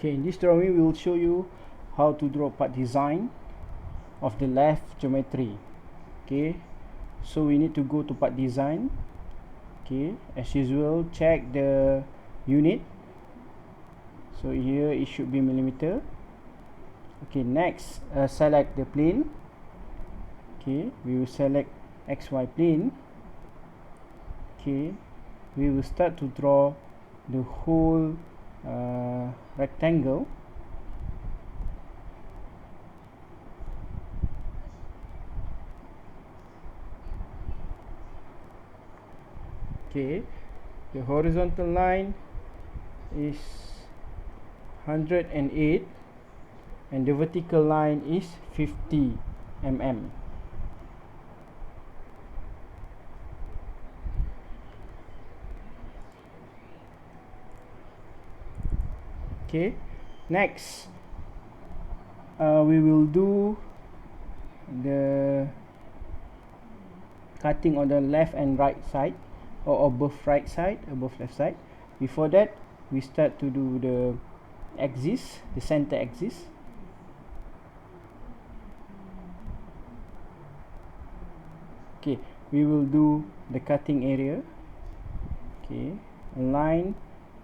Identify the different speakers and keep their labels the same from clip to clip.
Speaker 1: Okay, in this drawing we will show you how to draw part design of the left geometry. Okay, so we need to go to part design. Okay, as usual, check the unit. So here it should be millimeter. Okay, next select the plane. Okay, we will select XY plane. Okay, we will start to draw the whole rectangle. Okay, the horizontal line is 108 and the vertical line is 50 mm. Okay, next we will do the cutting on the left and right side, or above right side, above left side. Before that, we start to do the axis, the center axis. Okay, we will do the cutting area. Okay, a line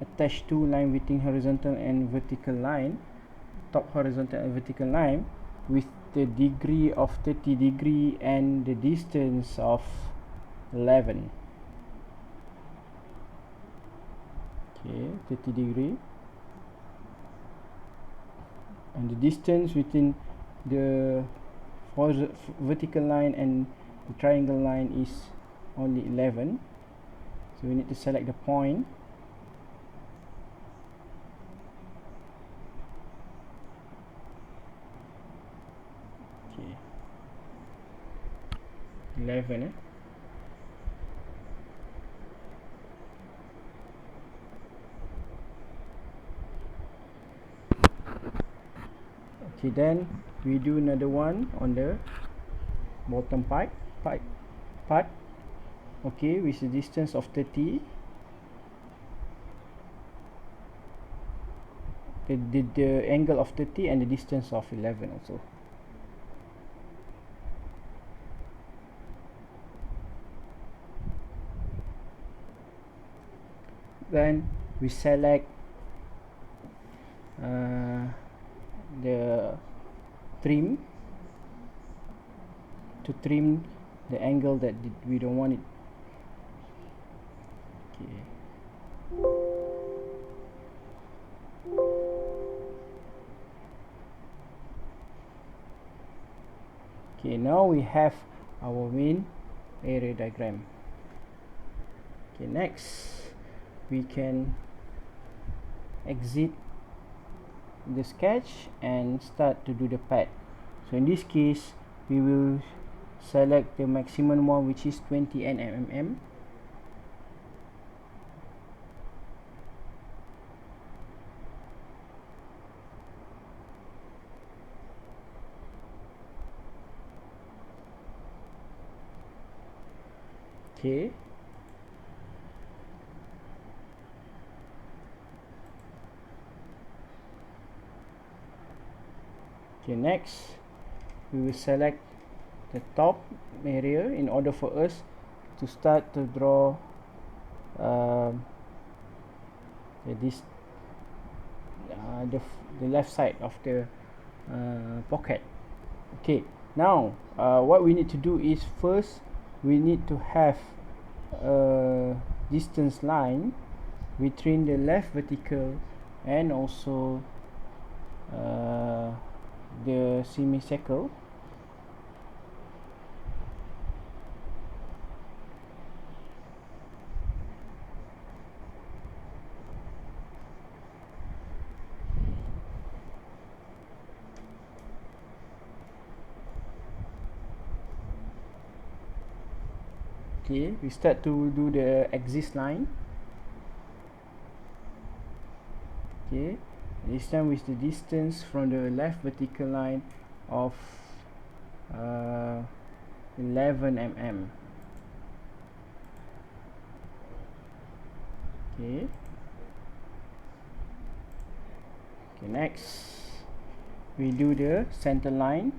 Speaker 1: attached to line between horizontal and vertical line, top horizontal and vertical line, with the degree of 30 degree and the distance of 11. Okay, 30 degree, and the distance between the vertical line and the triangle line is only 11. So we need to select the point. Okay, 11. Okay, then we do another one on the bottom part. Okay, with a distance of 30. The angle of 30 and the distance of 11 also. Then we select the trim to trim the angle that we don't want it. Okay. Okay, now we have our main area diagram. Okay, next we can exit the sketch and start to do the pad. So in this case, we will select the maximum one, which is 20 nmm. Okay, next we will select the top area in order for us to start to draw the left side of the pocket. Okay, now what we need to do is, first we need to have a distance line between the left vertical and also the semicircle. Okay, we start to do the axis line. Okay, this time with the distance from the left vertical line of 11 mm. Okay, Okay, next we do the center line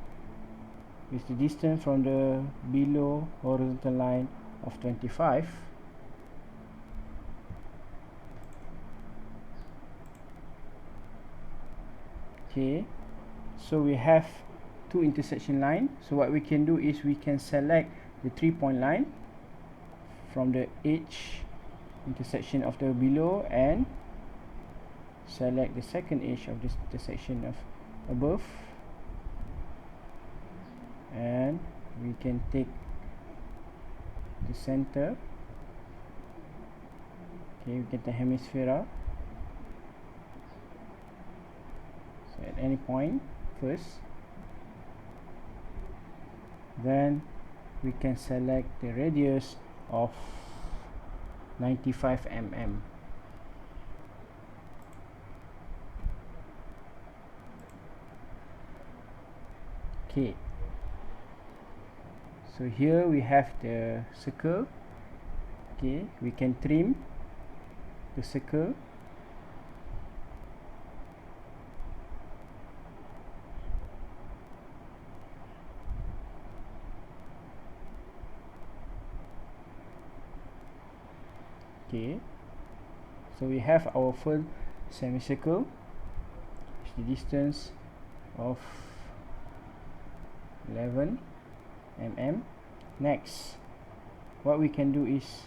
Speaker 1: with the distance from the below horizontal line of 25. Okay, so we have two intersection line. So what we can do is we can select the 3-point line from the edge intersection of the below and select the second edge of this intersection of above, and we can take the center. Okay, we get the hemisphere. So at any point first, then we can select the radius of 95 mm. Okay, so here we have the circle. Okay, we can trim the circle. Okay, so we have our full semicircle with the distance of 11 mm. Next, what we can do is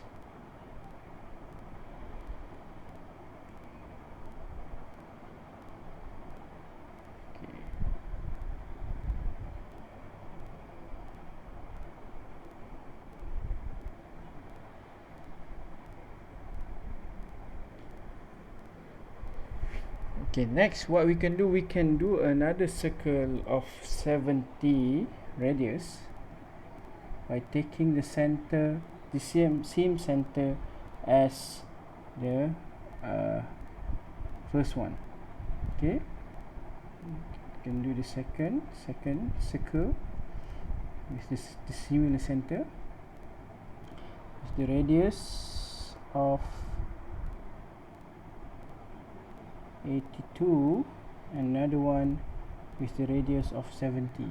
Speaker 1: okay, next what we can do another circle of 70 radius by taking the center, the same center as the first one. Okay, we can do the second circle with the similar center with the radius of 82, another one with the radius of 70.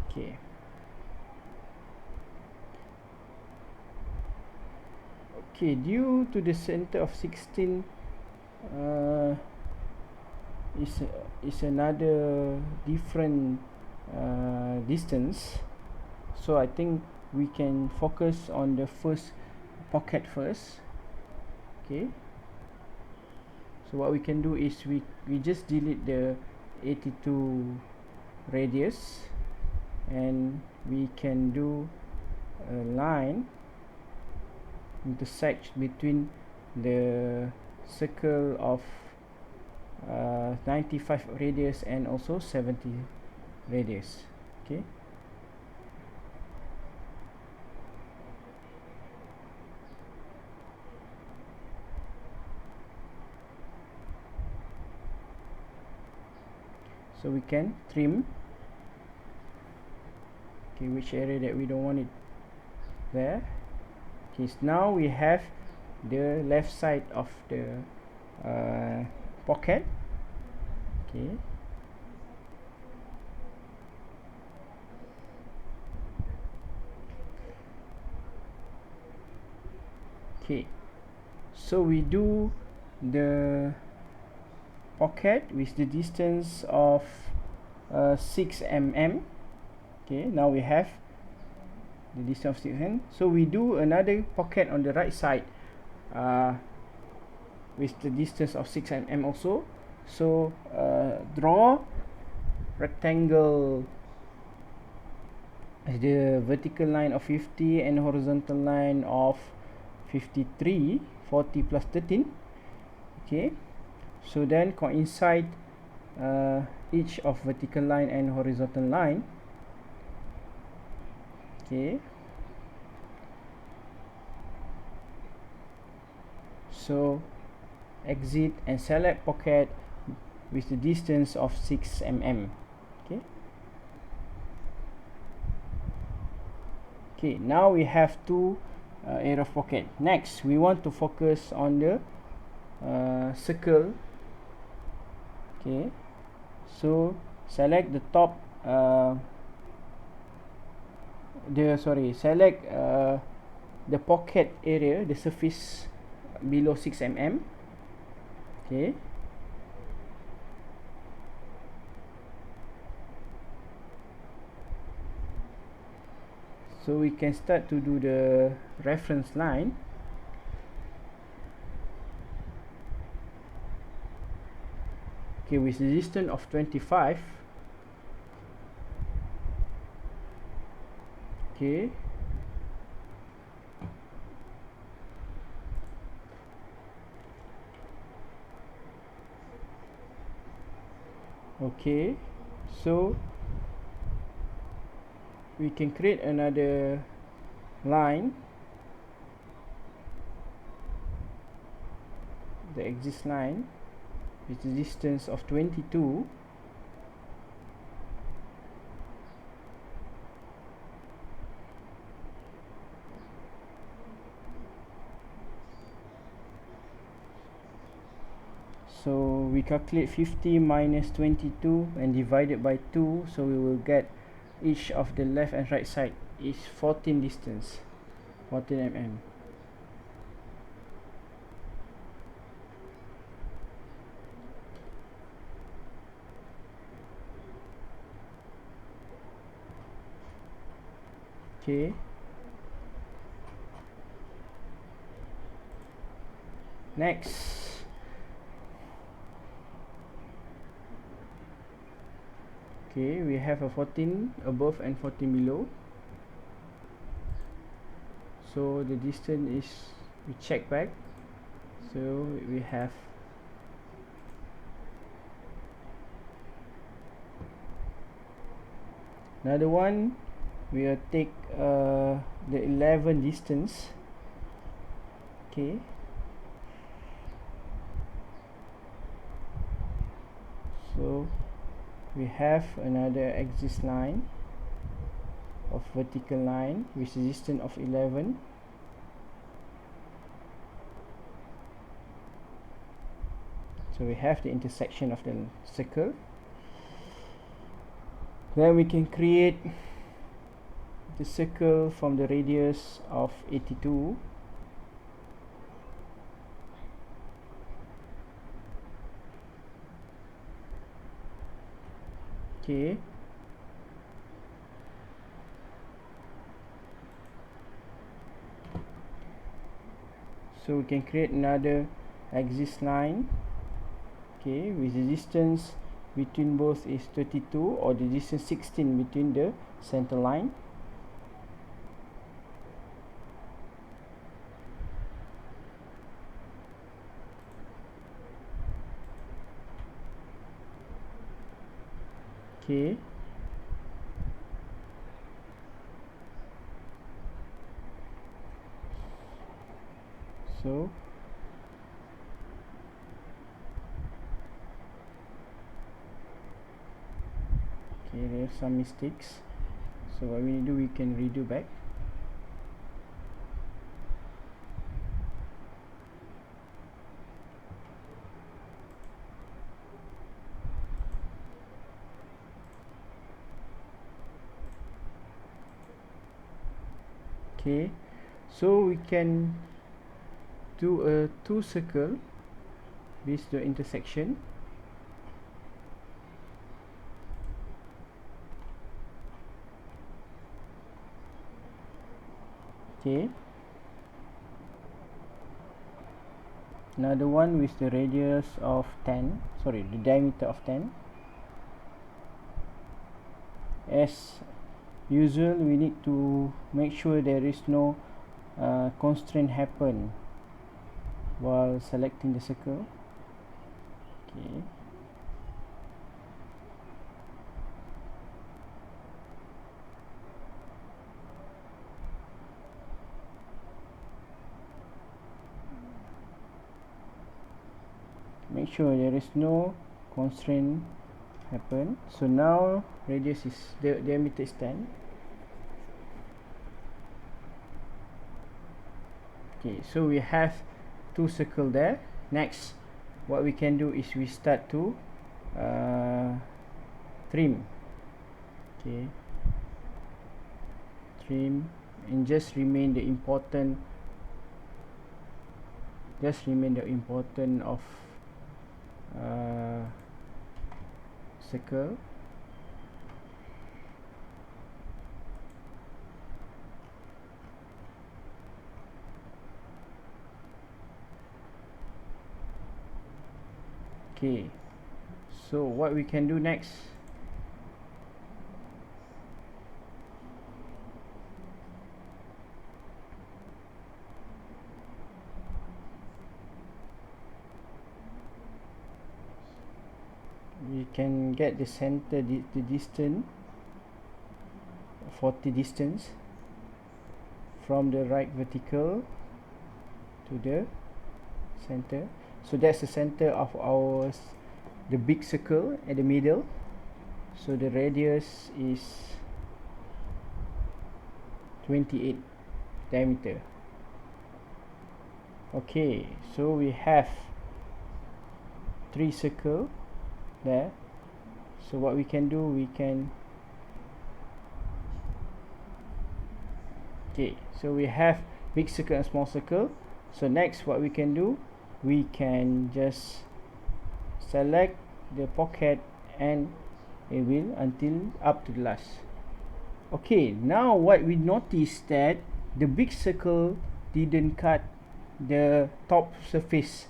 Speaker 1: Okay, okay, due to the center of 16 is another different distance, so I think we can focus on the first pocket first. Okay, so what we can do is we just delete the 82 radius, and we can do a line intersect between the circle of 95 radius and also 70 radius. Okay, so we can trim, okay, which area that we don't want it there. Okay, so now we have the left side of the pocket. Okay, okay, so we do the pocket with the distance of 6 mm. Okay, now we have the distance of 6 mm. So we do another pocket on the right side with the distance of 6 mm also. So draw rectangle as the vertical line of 50 and horizontal line of 53, 40 plus 13. Okay, so then coincide each of vertical line and horizontal line. Okay, so exit and select pocket with the distance of 6 mm. Okay, okay, now we have two area of pocket. Next, we want to focus on the circle. Okay, so select the top select the pocket area, the surface below 6 mm. Okay, so we can start to do the reference line. Okay, with the distance of 25. Okay, okay, so we can create another line, the axis line, with the distance of 22. So we calculate 50 minus 22 and divide it by 2, so we will get each of the left and right side is 14 distance, 14 mm. Okay, next, okay, we have a 14 above and 14 below, so the distance is, we check back, so we have another one. We will take the 11 distance. Okay, so we have another axis line of vertical line with the distance of 11. So we have the intersection of the circle. Then we can create the circle from the radius of 82. Okay, so we can create another axis line, okay, with the distance between both is 32, or the distance 16 between the center line. Okay, so okay, there are some mistakes, so what we do, we can redo back. Okay, so we can do a two circle with the intersection. Okay, another one with the radius of 10, sorry, the diameter of 10. As usual, we need to make sure there is no constraint happen while selecting the circle. Okay, make sure there is no constraint happen. So now radius is, the diameter is 10. Okay, so we have two circle there. Next, what we can do is we start to trim. Okay, trim, and just remain the important of circle. Okay, so what we can do next, we can get the center, the distance, 40 distance from the right vertical to the center. So that's the center of the big circle at the middle. So the radius is 28 diameter. Okay, so we have 3 circle there. So what we can do, okay, so we have big circle and small circle. So next, what we can do, we can just select the pocket and it will until up to the last. Okay, now what we notice that the big circle didn't cut the top surface.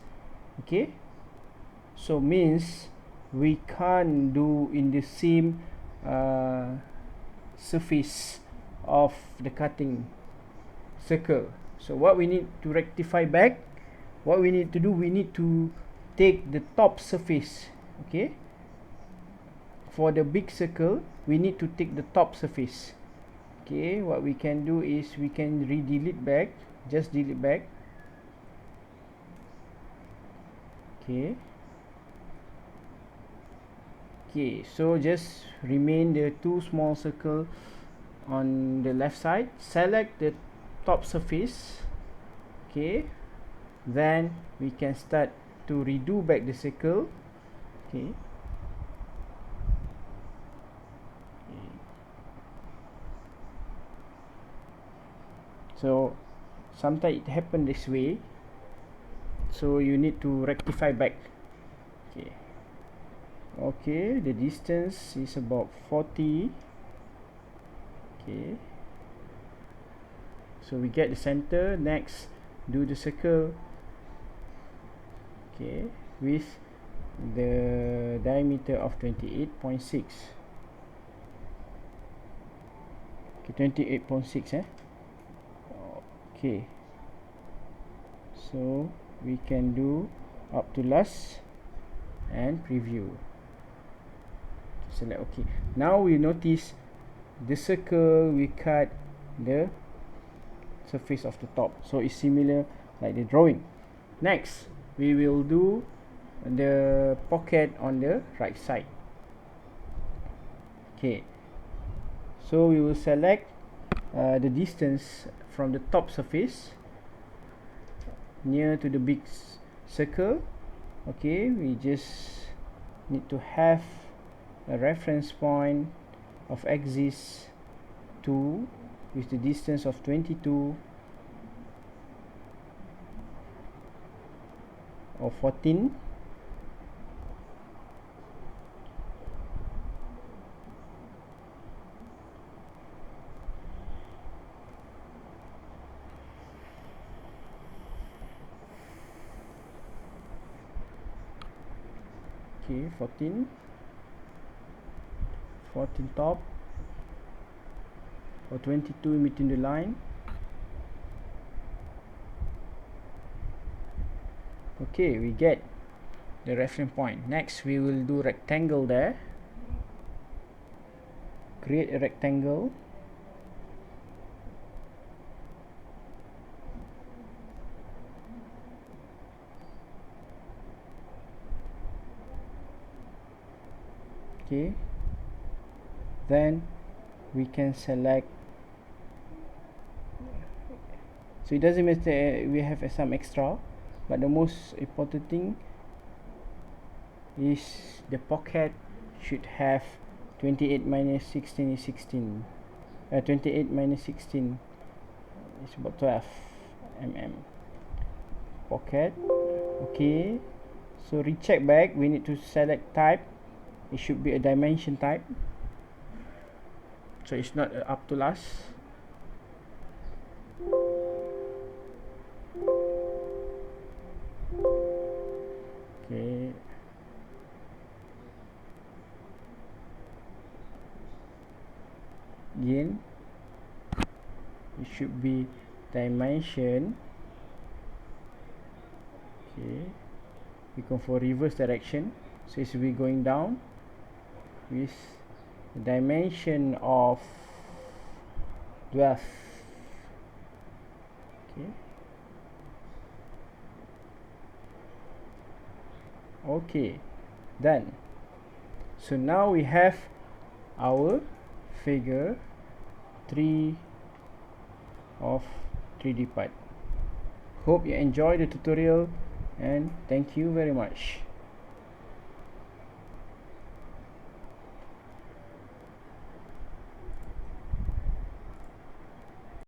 Speaker 1: Okay, so means we can't do in the same surface of the cutting circle. So what we need to rectify back, what we need to do, we need to take the top surface. Okay, for the big circle we need to take the top surface. Okay, what we can do is we can delete back, just delete back. Okay, okay, so just remain the two small circle on the left side, select the top surface. Okay, then we can start to redo back the circle. Okay, so sometimes it happen this way, so you need to rectify back. Okay, okay, the distance is about 40. Okay, so we get the center. Next, do the circle. Okay, with the diameter of 28.6. Okay, 28.6 okay, so we can do up to last and preview. Select okay. Now we notice the circle, we cut the surface of the top, so it's similar like the drawing. Next, we will do the pocket on the right side. Okay, so we will select the distance from the top surface near to the big circle. Okay, we just need to have a reference point of axis 2 with the distance of 22 or 14. Okay, 14 top or 22 in between the line. Okay, we get the reference point. Next, we will do rectangle there. Create a rectangle. Okay, then we can select, so So it doesn't matter we have some extra, but the most important thing is the pocket should have 28 minus 16 is 16. 28 minus 16 is about 12 mm. Pocket. Okay, so recheck back, we need to select type. It should be a dimension type, so it's not up to last. Okay, again it should be dimension. Okay, we go for reverse direction, so it should be going down with the dimension of 12. Okay, okay, done. So now we have our figure 3 of 3D part. Hope you enjoy the tutorial and thank you very much.